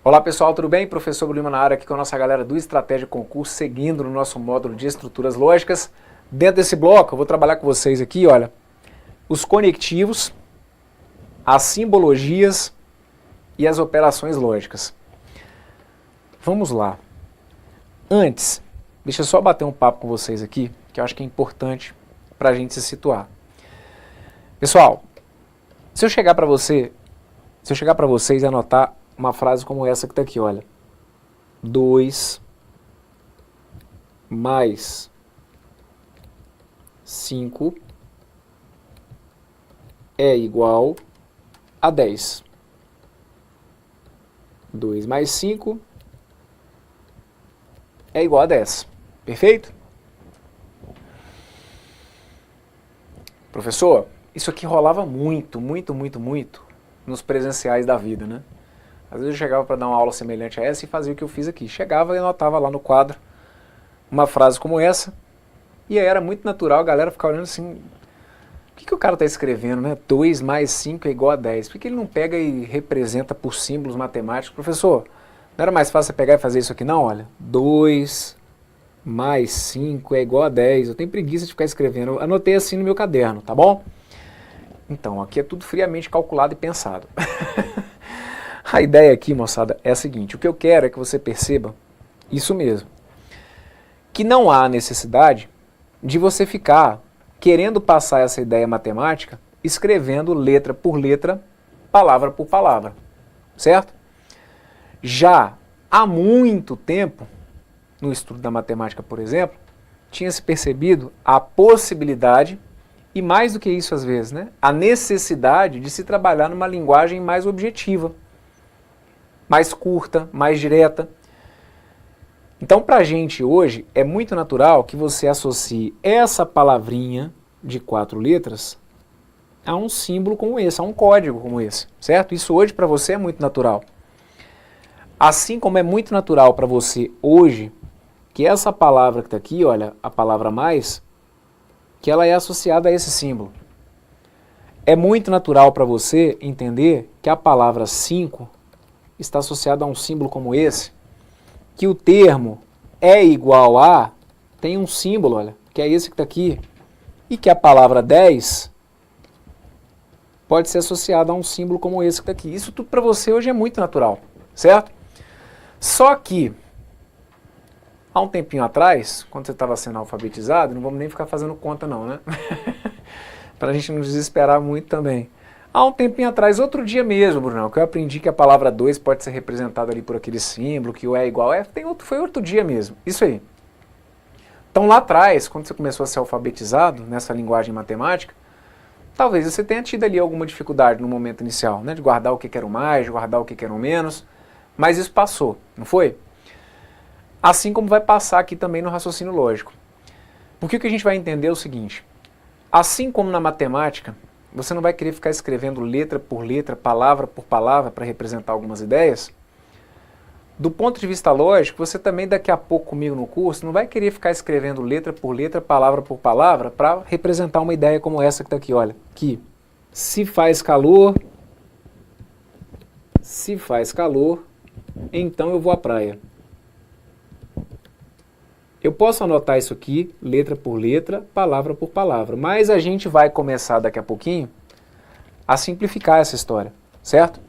Olá pessoal, tudo bem? Professor Lima na área aqui com a nossa galera do Estratégia Concurso, seguindo no nosso módulo de estruturas lógicas. Dentro desse bloco eu vou trabalhar com vocês aqui, olha, os conectivos, as simbologias e as operações lógicas. Vamos lá. Antes, deixa eu só bater um papo com vocês aqui, que eu acho que é importante para a gente se situar. Pessoal, se eu chegar para vocês e anotar uma frase como essa que está aqui, olha. 2 mais 5 é igual a 10. 2 mais 5 é igual a 10. Perfeito? Professor, isso aqui rolava muito nos presenciais da vida, né? Às vezes eu chegava para dar uma aula semelhante a essa e fazia o que eu fiz aqui. Chegava e anotava lá no quadro uma frase como essa, e aí era muito natural a galera ficar olhando assim, o que o cara está escrevendo, né? 2 mais 5 é igual a 10. Por que ele não pega e representa por símbolos matemáticos? Professor, não era mais fácil você pegar e fazer isso aqui não? Olha, 2 mais 5 é igual a 10. Eu tenho preguiça de ficar escrevendo. Eu anotei assim no meu caderno, tá bom? Então, aqui é tudo friamente calculado e pensado. A ideia aqui, moçada, é a seguinte, o que eu quero é que você perceba isso mesmo, que não há necessidade de você ficar querendo passar essa ideia matemática escrevendo letra por letra, palavra por palavra, certo? Já há muito tempo, no estudo da matemática, por exemplo, tinha se percebido a possibilidade, e mais do que isso às vezes, né, a necessidade de se trabalhar numa linguagem mais objetiva, mais curta, mais direta. Então, para a gente hoje, é muito natural que você associe essa palavrinha de 4 letras a um símbolo como esse, a um código como esse, certo? Isso hoje para você é muito natural. Assim como é muito natural para você hoje que essa palavra que está aqui, olha, a palavra mais, que ela é associada a esse símbolo. É muito natural para você entender que a palavra 5 está associado a um símbolo como esse, que o termo é igual a, tem um símbolo, olha, que é esse que está aqui, e que a palavra 10 pode ser associada a um símbolo como esse que está aqui. Isso tudo para você hoje é muito natural, certo? Só que, há um tempinho atrás, quando você estava sendo alfabetizado, não vamos nem ficar fazendo conta não, né? Para a gente não desesperar muito também. Há um tempinho atrás, outro dia mesmo, Brunão, que eu aprendi que a palavra 2 pode ser representada ali por aquele símbolo, que o é igual a F, foi outro dia mesmo, isso aí. Então lá atrás, quando você começou a ser alfabetizado nessa linguagem matemática, talvez você tenha tido ali alguma dificuldade no momento inicial, né, de guardar o que era o mais, de guardar o que era o menos, mas isso passou, não foi? Assim como vai passar aqui também no raciocínio lógico. Porque o que a gente vai entender é o seguinte, assim como na matemática, você não vai querer ficar escrevendo letra por letra, palavra por palavra para representar algumas ideias. Do ponto de vista lógico, você também daqui a pouco comigo no curso não vai querer ficar escrevendo letra por letra, palavra por palavra para representar uma ideia como essa que está aqui, olha. Que se faz calor, então eu vou à praia. Eu posso anotar isso aqui, letra por letra, palavra por palavra, mas a gente vai começar daqui a pouquinho a simplificar essa história, certo?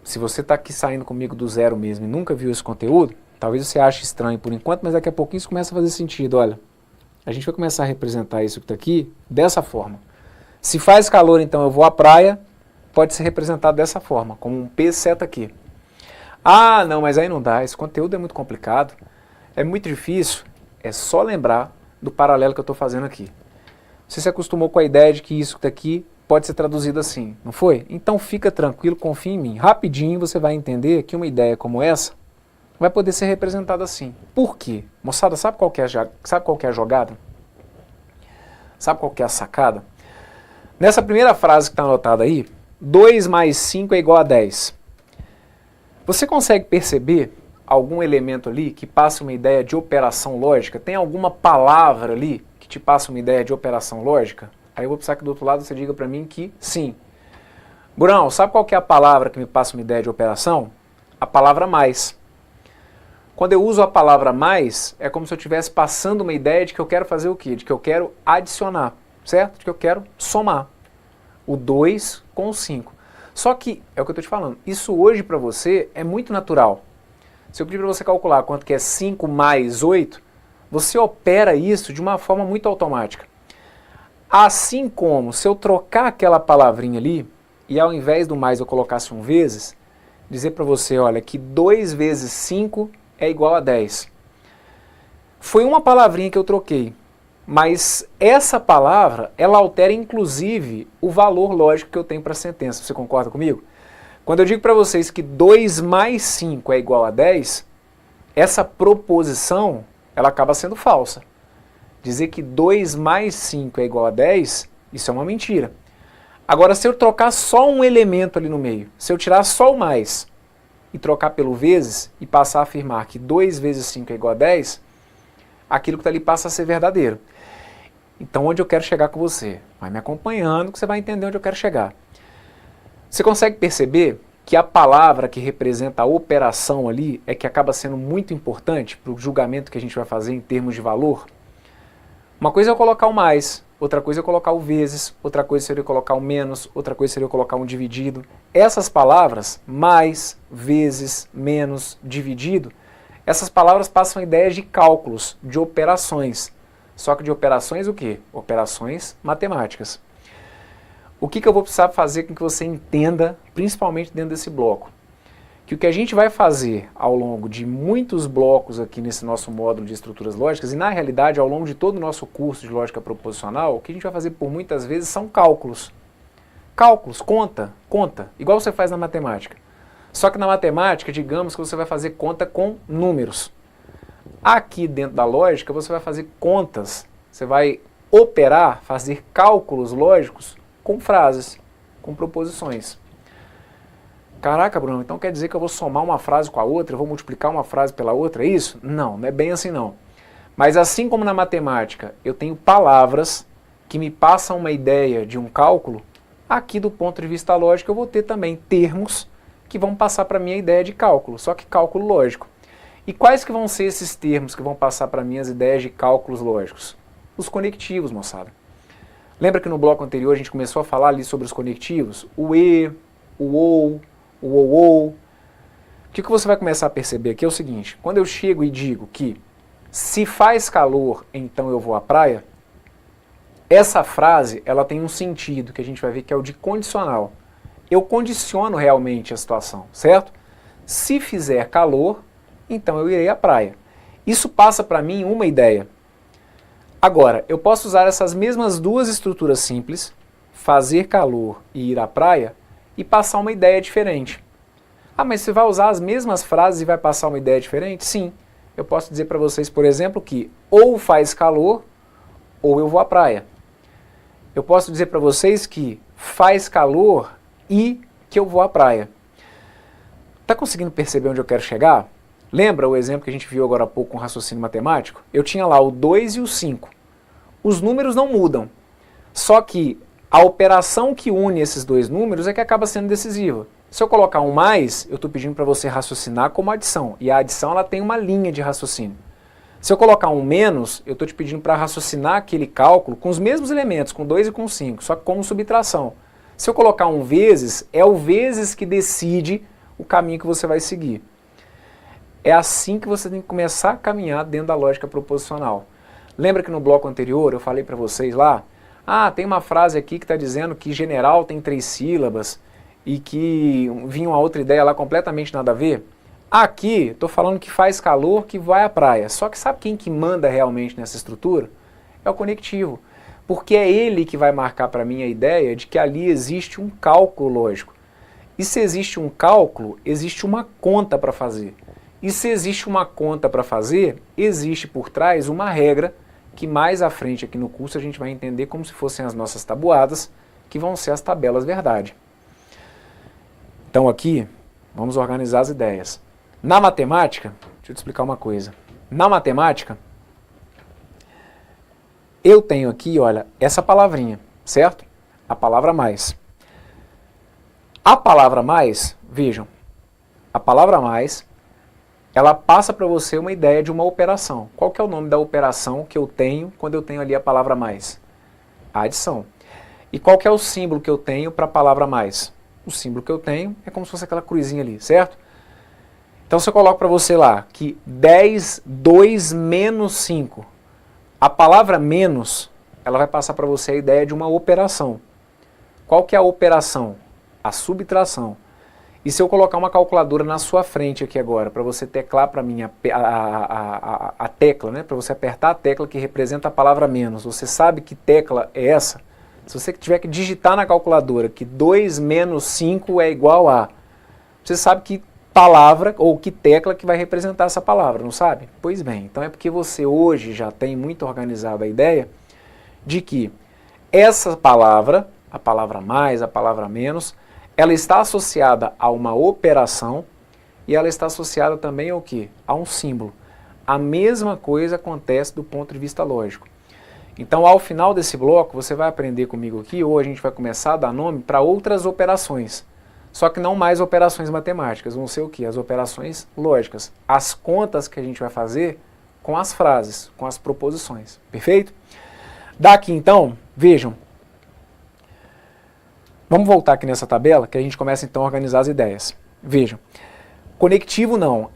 Se você está aqui saindo comigo do zero mesmo e nunca viu esse conteúdo, talvez você ache estranho por enquanto, mas daqui a pouquinho isso começa a fazer sentido. Olha, a gente vai começar a representar isso que está aqui dessa forma. Se faz calor, então eu vou à praia, pode ser representado dessa forma, como um P seta aqui. Ah, não, mas aí não dá, esse conteúdo é muito complicado. É muito difícil, é só lembrar do paralelo que eu estou fazendo aqui. Você se acostumou com a ideia de que isso que está aqui pode ser traduzido assim, não foi? Então fica tranquilo, confia em mim. Rapidinho você vai entender que uma ideia como essa vai poder ser representada assim. Por quê? Moçada, sabe qual que é a jogada? Sabe qual que é a sacada? Nessa primeira frase que está anotada aí, 2 mais 5 é igual a 10. Você consegue perceber algum elemento ali que passa uma ideia de operação lógica? Tem alguma palavra ali que te passa uma ideia de operação lógica? Aí eu vou precisar que do outro lado você diga para mim que sim. Burão, sabe qual que é a palavra que me passa uma ideia de operação? A palavra mais. Quando eu uso a palavra mais, é como se eu estivesse passando uma ideia de que eu quero fazer o quê? De que eu quero adicionar, certo? De que eu quero somar o 2 com o 5. Só que, é o que eu estou te falando, isso hoje para você é muito natural. Se eu pedir para você calcular quanto que é 5 mais 8, você opera isso de uma forma muito automática. Assim como se eu trocar aquela palavrinha ali, e ao invés do mais eu colocasse um vezes, dizer para você, olha, que 2 vezes 5 é igual a 10. Foi uma palavrinha que eu troquei, mas essa palavra, ela altera inclusive o valor lógico que eu tenho para a sentença. Você concorda comigo? Quando eu digo para vocês que 2 mais 5 é igual a 10, essa proposição, ela acaba sendo falsa. Dizer que 2 mais 5 é igual a 10, isso é uma mentira. Agora, se eu trocar só um elemento ali no meio, se eu tirar só o mais e trocar pelo vezes e passar a afirmar que 2 vezes 5 é igual a 10, aquilo que está ali passa a ser verdadeiro. Então, onde eu quero chegar com você? Vai me acompanhando que você vai entender onde eu quero chegar. Você consegue perceber que a palavra que representa a operação ali é que acaba sendo muito importante para o julgamento que a gente vai fazer em termos de valor? Uma coisa é eu colocar o mais, outra coisa é eu colocar o vezes, outra coisa seria eu colocar o menos, outra coisa seria eu colocar um dividido. Essas palavras, mais, vezes, menos, dividido, essas palavras passam ideias de cálculos, de operações. Só que de operações o quê? Operações matemáticas. O que eu vou precisar fazer com que você entenda, principalmente dentro desse bloco? Que o que a gente vai fazer ao longo de muitos blocos aqui nesse nosso módulo de estruturas lógicas, e na realidade ao longo de todo o nosso curso de lógica proposicional, o que a gente vai fazer por muitas vezes são cálculos. Cálculos, conta, igual você faz na matemática. Só que na matemática, digamos que você vai fazer conta com números. Aqui dentro da lógica você vai fazer contas, você vai operar, fazer cálculos lógicos com frases, com proposições. Caraca, Bruno, então quer dizer que eu vou somar uma frase com a outra, eu vou multiplicar uma frase pela outra, é isso? Não, não é bem assim não. Mas assim como na matemática eu tenho palavras que me passam uma ideia de um cálculo, aqui do ponto de vista lógico eu vou ter também termos que vão passar para mim a ideia de cálculo, só que cálculo lógico. E quais que vão ser esses termos que vão passar para mim as ideias de cálculos lógicos? Os conectivos, moçada. Lembra que no bloco anterior a gente começou a falar ali sobre os conectivos? O e, o ou, o. O que você vai começar a perceber aqui é o seguinte, quando eu chego e digo que se faz calor, então eu vou à praia, essa frase ela tem um sentido que a gente vai ver que é o de condicional. Eu condiciono realmente a situação, certo? Se fizer calor, então eu irei à praia. Isso passa para mim uma ideia. Agora, eu posso usar essas mesmas duas estruturas simples, fazer calor e ir à praia, e passar uma ideia diferente. Ah, mas você vai usar as mesmas frases e vai passar uma ideia diferente? Sim. Eu posso dizer para vocês, por exemplo, que ou faz calor, ou eu vou à praia. Eu posso dizer para vocês que faz calor e que eu vou à praia. Está conseguindo perceber onde eu quero chegar? Lembra o exemplo que a gente viu agora há pouco com raciocínio matemático? Eu tinha lá o 2 e o 5. Os números não mudam. Só que a operação que une esses dois números é que acaba sendo decisiva. Se eu colocar um mais, eu estou pedindo para você raciocinar como adição. E a adição ela tem uma linha de raciocínio. Se eu colocar um menos, eu estou te pedindo para raciocinar aquele cálculo com os mesmos elementos, com 2 e com 5, só que como subtração. Se eu colocar um vezes, é o vezes que decide o caminho que você vai seguir. É assim que você tem que começar a caminhar dentro da lógica proposicional. Lembra que no bloco anterior eu falei para vocês lá, tem uma frase aqui que está dizendo que general tem 3 sílabas e que vinha uma outra ideia lá completamente nada a ver? Aqui, estou falando que faz calor, que vai à praia. Só que sabe quem que manda realmente nessa estrutura? É o conectivo. Porque é ele que vai marcar para mim a ideia de que ali existe um cálculo lógico. E se existe um cálculo, existe uma conta para fazer. E se existe uma conta para fazer, existe por trás uma regra que mais à frente aqui no curso a gente vai entender como se fossem as nossas tabuadas, que vão ser as tabelas verdade. Então aqui, vamos organizar as ideias. Na matemática, deixa eu te explicar uma coisa. Na matemática, eu tenho aqui, olha, essa palavrinha, certo? A palavra mais. A palavra mais, vejam, a palavra mais, ela passa para você uma ideia de uma operação. Qual que é o nome da operação que eu tenho quando eu tenho ali a palavra mais? A adição. E qual que é o símbolo que eu tenho para a palavra mais? O símbolo que eu tenho é como se fosse aquela cruzinha ali, certo? Então se eu coloco para você lá que 10, 2 menos 5, a palavra menos, ela vai passar para você a ideia de uma operação. Qual que é a operação? A subtração. E se eu colocar uma calculadora na sua frente aqui agora, para você teclar para mim a tecla, né? Para você apertar a tecla que representa a palavra menos, você sabe que tecla é essa? Se você tiver que digitar na calculadora que 2 menos 5 é igual a, você sabe que palavra ou que tecla que vai representar essa palavra, não sabe? Pois bem, então é porque você hoje já tem muito organizada a ideia de que essa palavra, a palavra mais, a palavra menos, ela está associada a uma operação e ela está associada também ao quê? A um símbolo. A mesma coisa acontece do ponto de vista lógico. Então, ao final desse bloco, você vai aprender comigo aqui, ou a gente vai começar a dar nome para outras operações. Só que não mais operações matemáticas, vão ser o quê? As operações lógicas. As contas que a gente vai fazer com as frases, com as proposições. Perfeito? Daqui então, vejam. Vamos voltar aqui nessa tabela, que a gente começa então a organizar as ideias. Vejam. Conectivo não.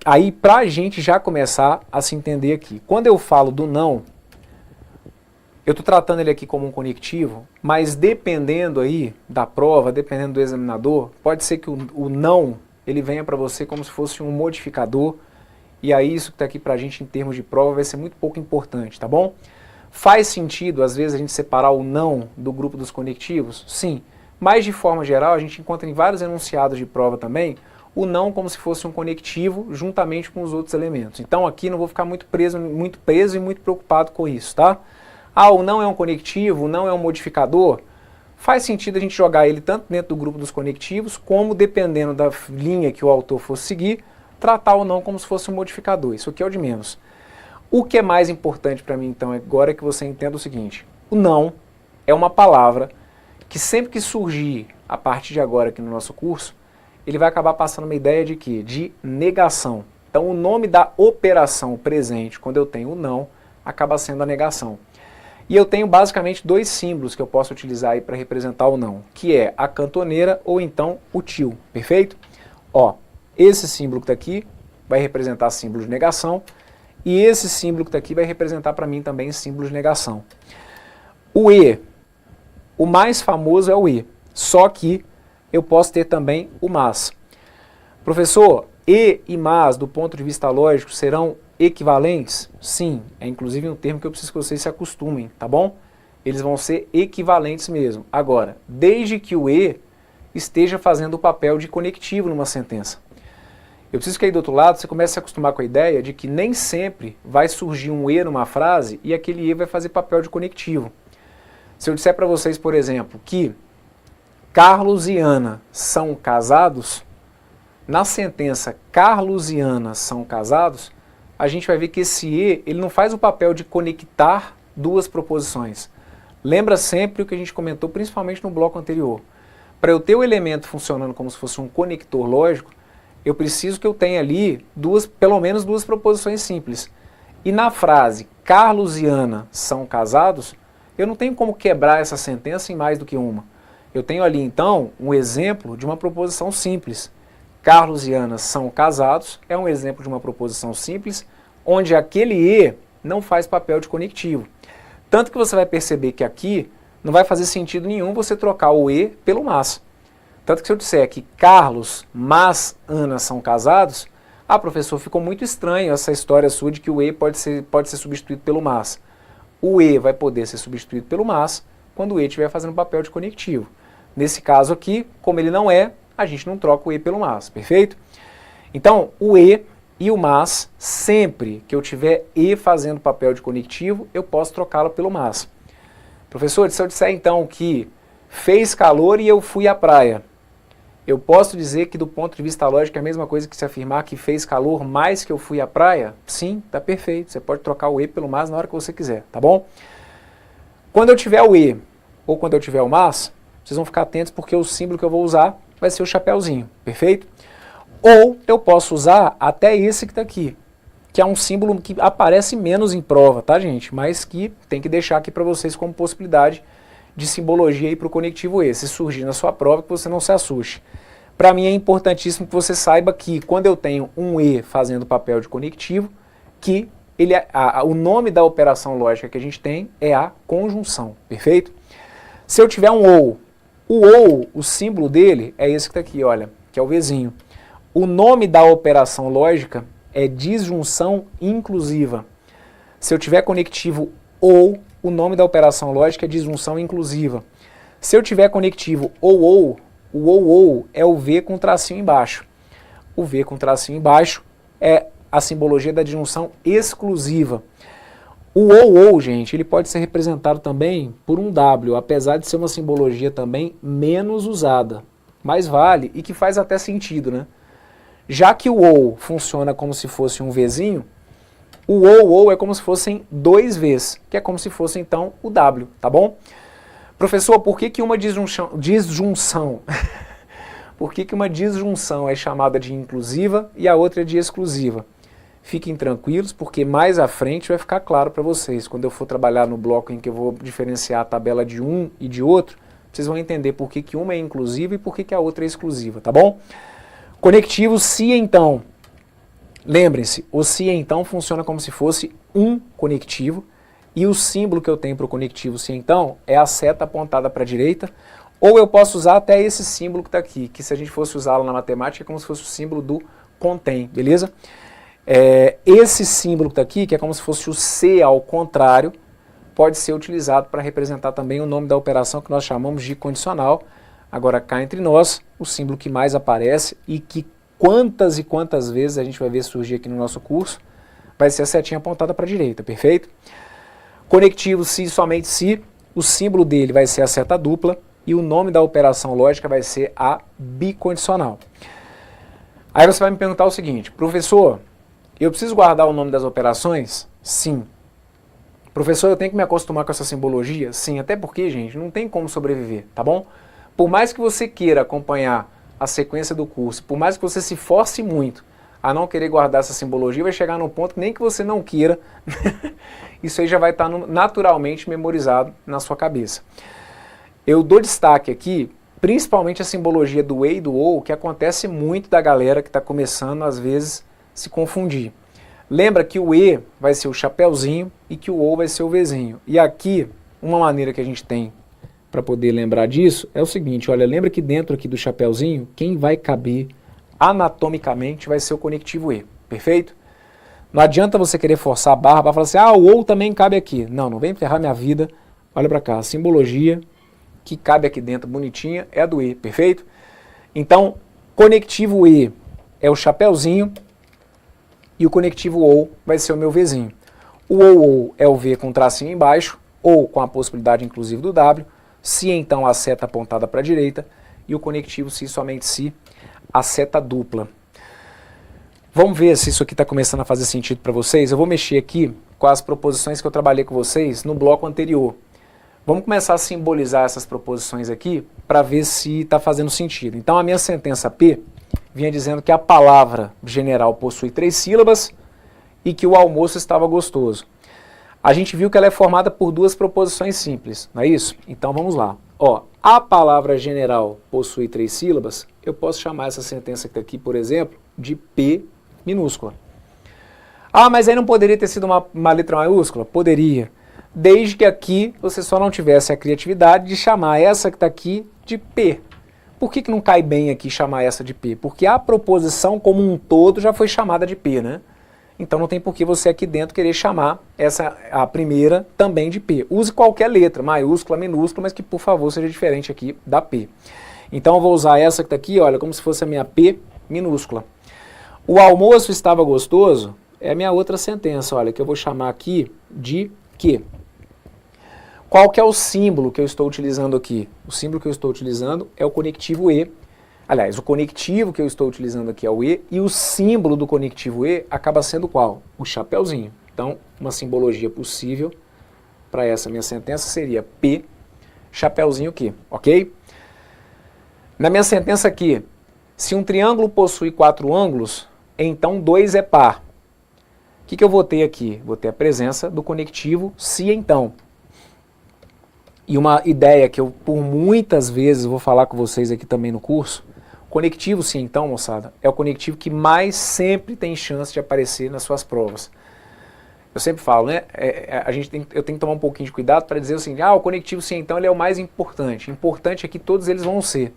Aí, para a gente já começar a se entender aqui. Quando eu falo do não, eu estou tratando ele aqui como um conectivo, mas dependendo aí da prova, dependendo do examinador, pode ser que o não ele venha para você como se fosse um modificador, e aí isso que está aqui para a gente em termos de prova vai ser muito pouco importante, tá bom? Faz sentido, às vezes, a gente separar o não do grupo dos conectivos? Sim, mas de forma geral a gente encontra em vários enunciados de prova também o não como se fosse um conectivo juntamente com os outros elementos. Então aqui não vou ficar muito preso e muito preocupado com isso, tá? Ah, o não é um conectivo, o não é um modificador. Faz sentido a gente jogar ele tanto dentro do grupo dos conectivos, como dependendo da linha que o autor fosse seguir, tratar o não como se fosse um modificador. Isso aqui é o de menos. O que é mais importante para mim, então, agora é que você entenda o seguinte. O não é uma palavra que sempre que surgir, a partir de agora aqui no nosso curso, ele vai acabar passando uma ideia de quê? De negação. Então, o nome da operação presente, quando eu tenho o não, acaba sendo a negação. E eu tenho basicamente dois símbolos que eu posso utilizar aí para representar o não, que é a cantoneira ou então o tio, perfeito? Ó, esse símbolo que está aqui vai representar símbolo de negação, e esse símbolo que está aqui vai representar para mim também símbolo de negação. O E, o mais famoso é o E, só que eu posso ter também o mas. Professor, e mas, do ponto de vista lógico, serão equivalentes? Sim, é inclusive um termo que eu preciso que vocês se acostumem, tá bom? Eles vão ser equivalentes mesmo. Agora, desde que o E esteja fazendo o papel de conectivo numa sentença. Eu preciso que aí do outro lado você comece a se acostumar com a ideia de que nem sempre vai surgir um E numa frase e aquele E vai fazer papel de conectivo. Se eu disser para vocês, por exemplo, que Carlos e Ana são casados, na sentença Carlos e Ana são casados, a gente vai ver que esse E ele não faz o papel de conectar duas proposições. Lembra sempre o que a gente comentou, principalmente no bloco anterior. Para eu ter o elemento funcionando como se fosse um conector lógico, eu preciso que eu tenha ali pelo menos duas proposições simples. E na frase Carlos e Ana são casados, eu não tenho como quebrar essa sentença em mais do que uma. Eu tenho ali então um exemplo de uma proposição simples. Carlos e Ana são casados é um exemplo de uma proposição simples, onde aquele E não faz papel de conectivo. Tanto que você vai perceber que aqui não vai fazer sentido nenhum você trocar o E pelo mas. Tanto que se eu disser que Carlos, mas Ana são casados, professor, ficou muito estranho essa história sua de que o E pode ser substituído pelo mas. O E vai poder ser substituído pelo mas quando o E estiver fazendo papel de conectivo. Nesse caso aqui, como ele não é, a gente não troca o E pelo mas, perfeito? Então, o E e o mas, sempre que eu tiver E fazendo papel de conectivo, eu posso trocá-lo pelo mas. Professor, se eu disser então que fez calor e eu fui à praia, eu posso dizer que do ponto de vista lógico é a mesma coisa que se afirmar que fez calor mais que eu fui à praia? Sim, tá perfeito. Você pode trocar o E pelo mas na hora que você quiser, tá bom? Quando eu tiver o E ou quando eu tiver o mas, vocês vão ficar atentos porque o símbolo que eu vou usar vai ser o chapeuzinho, perfeito? Ou eu posso usar até esse que está aqui, que é um símbolo que aparece menos em prova, tá, gente? Mas que tem que deixar aqui para vocês como possibilidade de simbologia aí para o conectivo E. Se surgir na sua prova, que você não se assuste. Para mim é importantíssimo que você saiba que quando eu tenho um E fazendo papel de conectivo, que o nome da operação lógica que a gente tem é a conjunção, perfeito? Se eu tiver um OU, o símbolo dele é esse que está aqui, olha, que é o Vzinho. O nome da operação lógica é disjunção inclusiva. Se eu tiver conectivo OU, o nome da operação lógica é disjunção inclusiva. Se eu tiver conectivo OU, o OU é o V com tracinho embaixo. O V com tracinho embaixo é a simbologia da disjunção exclusiva. O OU, gente, ele pode ser representado também por um W, apesar de ser uma simbologia também menos usada. Mas vale e que faz até sentido, né? Já que o OU funciona como se fosse um Vzinho, o OU é como se fossem dois Vs, que é como se fosse então o W, tá bom? Professor, por que uma disjunção por que uma disjunção é chamada de inclusiva e a outra é de exclusiva? Fiquem tranquilos, porque mais à frente vai ficar claro para vocês. Quando eu for trabalhar no bloco em que eu vou diferenciar a tabela de um e de outro, vocês vão entender por que uma é inclusiva e por que a outra é exclusiva, tá bom? Conectivo se então. Lembrem-se, o se então funciona como se fosse um conectivo e o símbolo que eu tenho para o conectivo se então é a seta apontada para a direita, ou eu posso usar até esse símbolo que está aqui, que se a gente fosse usá-lo na matemática é como se fosse o símbolo do contém, beleza? Esse símbolo que está aqui, que é como se fosse o C ao contrário, pode ser utilizado para representar também o nome da operação que nós chamamos de condicional. Agora, cá entre nós, o símbolo que mais aparece e que quantas e quantas vezes a gente vai ver surgir aqui no nosso curso, vai ser a setinha apontada para a direita, perfeito? Conectivo se, somente se, o símbolo dele vai ser a seta dupla e o nome da operação lógica vai ser a bicondicional. Aí você vai me perguntar o seguinte, professor, eu preciso guardar o nome das operações? Sim. Professor, eu tenho que me acostumar com essa simbologia? Sim, até porque, gente, não tem como sobreviver, tá bom? Por mais que você queira acompanhar a sequência do curso, por mais que você se force muito a não querer guardar essa simbologia, vai chegar num ponto que nem que você não queira, isso aí já vai estar naturalmente memorizado na sua cabeça. Eu dou destaque aqui, principalmente a simbologia do E e do OU, que acontece muito da galera que está começando, às vezes, se confundir. Lembra que o E vai ser o chapeuzinho e que o OU vai ser o Vzinho. E aqui, uma maneira que a gente tem para poder lembrar disso é o seguinte, olha, lembra que dentro aqui do chapeuzinho, quem vai caber anatomicamente vai ser o conectivo E, perfeito? Não adianta você querer forçar a barra para falar assim, o OU também cabe aqui. Não, não vem ferrar minha vida. Olha para cá, a simbologia que cabe aqui dentro bonitinha é a do E, perfeito? Então, conectivo E é o chapeuzinho e o conectivo OU vai ser o meu Vzinho. O OU é o V com tracinho embaixo, ou com a possibilidade inclusive do W, se então a seta apontada para a direita, e o conectivo se, somente se, a seta dupla. Vamos ver se isso aqui está começando a fazer sentido para vocês. Eu vou mexer aqui com as proposições que eu trabalhei com vocês no bloco anterior. Vamos começar a simbolizar essas proposições aqui para ver se está fazendo sentido. Então a minha sentença P vinha dizendo que a palavra general possui 3 sílabas e que o almoço estava gostoso. A gente viu que ela é formada por 2 proposições simples, não é isso? Então vamos lá. A palavra general possui 3 sílabas, eu posso chamar essa sentença que está aqui, por exemplo, de P minúscula. Mas aí não poderia ter sido uma letra maiúscula? Poderia. Desde que aqui você só não tivesse a criatividade de chamar essa que está aqui de P. Por que não cai bem aqui chamar essa de P? Porque a proposição como um todo já foi chamada de P, né? Então não tem por que você aqui dentro querer chamar a primeira também de P. Use qualquer letra, maiúscula, minúscula, mas que por favor seja diferente aqui da P. Então eu vou usar essa que está aqui, olha, como se fosse a minha P minúscula. O almoço estava gostoso é a minha outra sentença, olha, que eu vou chamar aqui de Q. Qual que é o símbolo que eu estou utilizando aqui? O símbolo que eu estou utilizando é o conectivo E. Aliás, o conectivo que eu estou utilizando aqui é o E, e o símbolo do conectivo E acaba sendo qual? O chapeuzinho. Então, uma simbologia possível para essa minha sentença seria P, chapeuzinho Q, ok? Na minha sentença aqui, se um triângulo possui 4 ângulos, então 2 é par. O que eu vou ter aqui? Vou ter a presença do conectivo se então. E uma ideia que eu por muitas vezes vou falar com vocês aqui também no curso, conectivo se então, moçada, é o conectivo que mais sempre tem chance de aparecer nas suas provas. Eu sempre falo, né? Eu tenho que tomar um pouquinho de cuidado para dizer assim, o conectivo se então ele é o mais importante. Importante é que todos eles vão ser.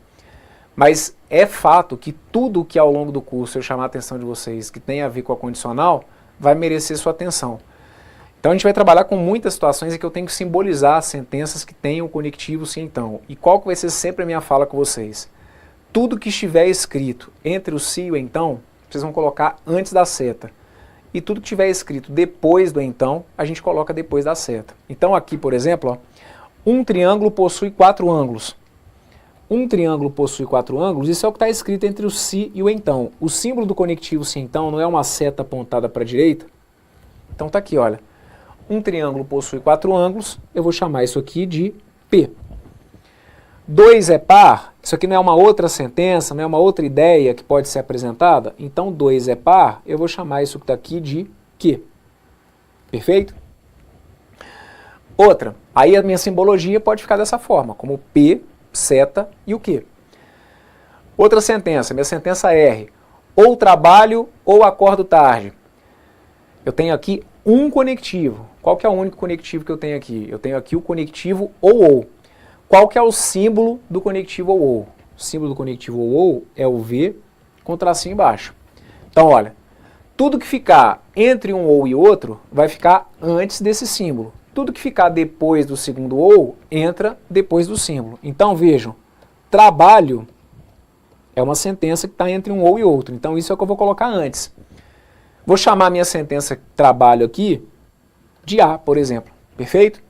Mas é fato que tudo que ao longo do curso eu chamar a atenção de vocês que tem a ver com a condicional, vai merecer sua atenção. Então a gente vai trabalhar com muitas situações em que eu tenho que simbolizar sentenças que tenham o conectivo se então. E qual que vai ser sempre a minha fala com vocês? Tudo que estiver escrito entre o se e o então, vocês vão colocar antes da seta. E tudo que estiver escrito depois do então, a gente coloca depois da seta. Então aqui, por exemplo, ó, um triângulo possui 4 ângulos. Um triângulo possui 4 ângulos, isso é o que está escrito entre o se e o então. O símbolo do conectivo se então não é uma seta apontada para a direita? Então está aqui, olha. Um triângulo possui 4 ângulos, eu vou chamar isso aqui de P. 2 é par, isso aqui não é uma outra sentença, não é uma outra ideia que pode ser apresentada? Então 2 é par, eu vou chamar isso que está aqui de Q. Perfeito? Outra, aí a minha simbologia pode ficar dessa forma, como P, seta e o Q. Outra sentença, minha sentença R. Ou trabalho ou acordo tarde. Eu tenho aqui um conectivo. Qual que é o único conectivo que eu tenho aqui? Eu tenho aqui o conectivo ou. Qual que é o símbolo do conectivo ou? O símbolo do conectivo ou é o V com tracinho embaixo. Então, olha, tudo que ficar entre um ou e outro vai ficar antes desse símbolo. Tudo que ficar depois do segundo ou entra depois do símbolo. Então, vejam, trabalho é uma sentença que está entre um ou e outro. Então, isso é o que eu vou colocar antes. Vou chamar minha sentença trabalho aqui de A, por exemplo. Perfeito?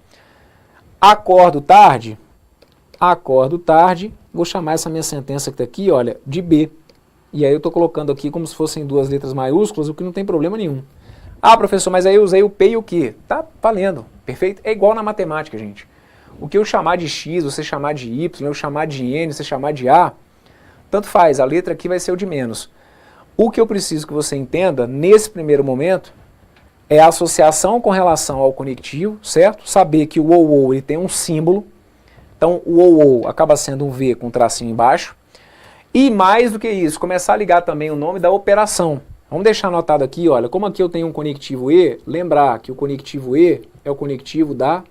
Acordo tarde, vou chamar essa minha sentença que está aqui, olha, de B. E aí eu estou colocando aqui como se fossem 2 letras maiúsculas, o que não tem problema nenhum. Ah, professor, mas aí eu usei o P e o Q. Tá valendo, perfeito? É igual na matemática, gente. O que eu chamar de X, você chamar de Y, eu chamar de N, você chamar de A, tanto faz, a letra aqui vai ser o de menos. O que eu preciso que você entenda, nesse primeiro momento, é a associação com relação ao conectivo, certo? Saber que o ou ele tem um símbolo, então o ou acaba sendo um V com um tracinho embaixo. E mais do que isso, começar a ligar também o nome da operação. Vamos deixar anotado aqui, olha, como aqui eu tenho um conectivo E, lembrar que o conectivo E é o conectivo da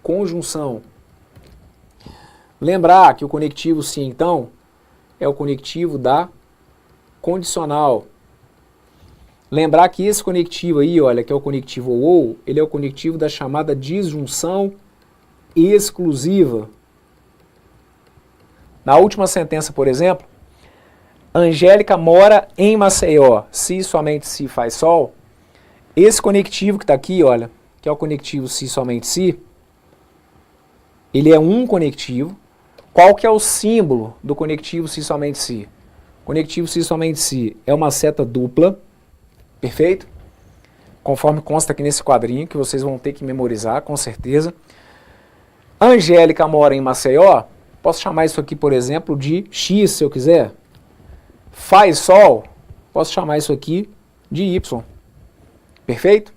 conjunção. Lembrar que o conectivo se então é o conectivo da condicional. Lembrar que esse conectivo aí, olha, que é o conectivo ou, ele é o conectivo da chamada disjunção exclusiva. Na última sentença, por exemplo, Angélica mora em Maceió, se somente se faz sol. Esse conectivo que está aqui, olha, que é o conectivo se somente se, ele é um conectivo. Qual que é o símbolo do conectivo se somente se? Conectivo se somente se é uma seta dupla, perfeito? Conforme consta aqui nesse quadrinho, que vocês vão ter que memorizar, com certeza. Angélica mora em Maceió, posso chamar isso aqui, por exemplo, de X, se eu quiser. Faz sol, posso chamar isso aqui de Y, perfeito?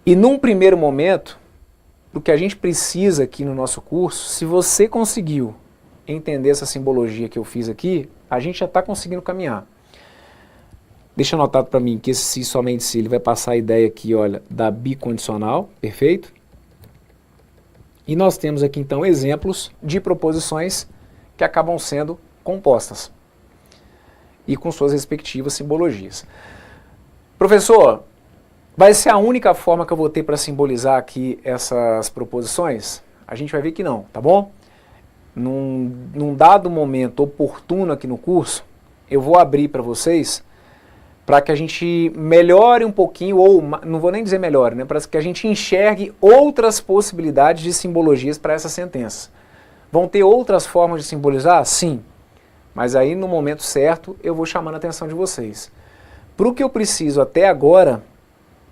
E num primeiro momento, o que a gente precisa aqui no nosso curso, se você conseguiu entender essa simbologia que eu fiz aqui, a gente já está conseguindo caminhar. Deixa anotado para mim que esse se somente se, ele vai passar a ideia aqui, olha, da bicondicional, perfeito? E nós temos aqui então exemplos de proposições que acabam sendo compostas e com suas respectivas simbologias. Professor, vai ser a única forma que eu vou ter para simbolizar aqui essas proposições? A gente vai ver que não, tá bom? Num dado momento oportuno aqui no curso, eu vou abrir para vocês para que a gente melhore um pouquinho, ou não vou nem dizer melhore, né, para que a gente enxergue outras possibilidades de simbologias para essas sentenças. Vão ter outras formas de simbolizar? Sim. Mas aí no momento certo eu vou chamando a atenção de vocês. Para o que eu preciso até agora,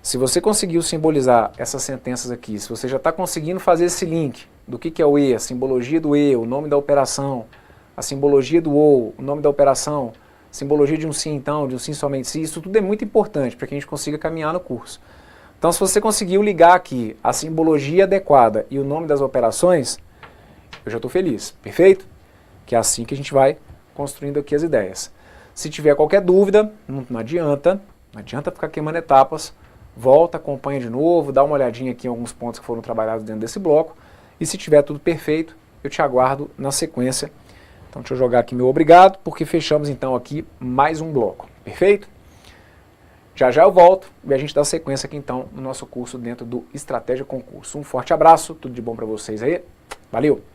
se você conseguiu simbolizar essas sentenças aqui, se você já está conseguindo fazer esse link do que é o E, a simbologia do E, o nome da operação, a simbologia do ou, o nome da operação, simbologia de um sim então, de um sim somente sim, isso tudo é muito importante para que a gente consiga caminhar no curso. Então se você conseguiu ligar aqui a simbologia adequada e o nome das operações, eu já estou feliz, perfeito? Que é assim que a gente vai construindo aqui as ideias. Se tiver qualquer dúvida, não adianta ficar queimando etapas, volta, acompanha de novo, dá uma olhadinha aqui em alguns pontos que foram trabalhados dentro desse bloco, e se tiver tudo perfeito, eu te aguardo na sequência. Então deixa eu jogar aqui meu obrigado, porque fechamos então aqui mais um bloco, perfeito? Já já eu volto e a gente dá sequência aqui então no nosso curso dentro do Estratégia Concurso. Um forte abraço, tudo de bom para vocês aí, valeu!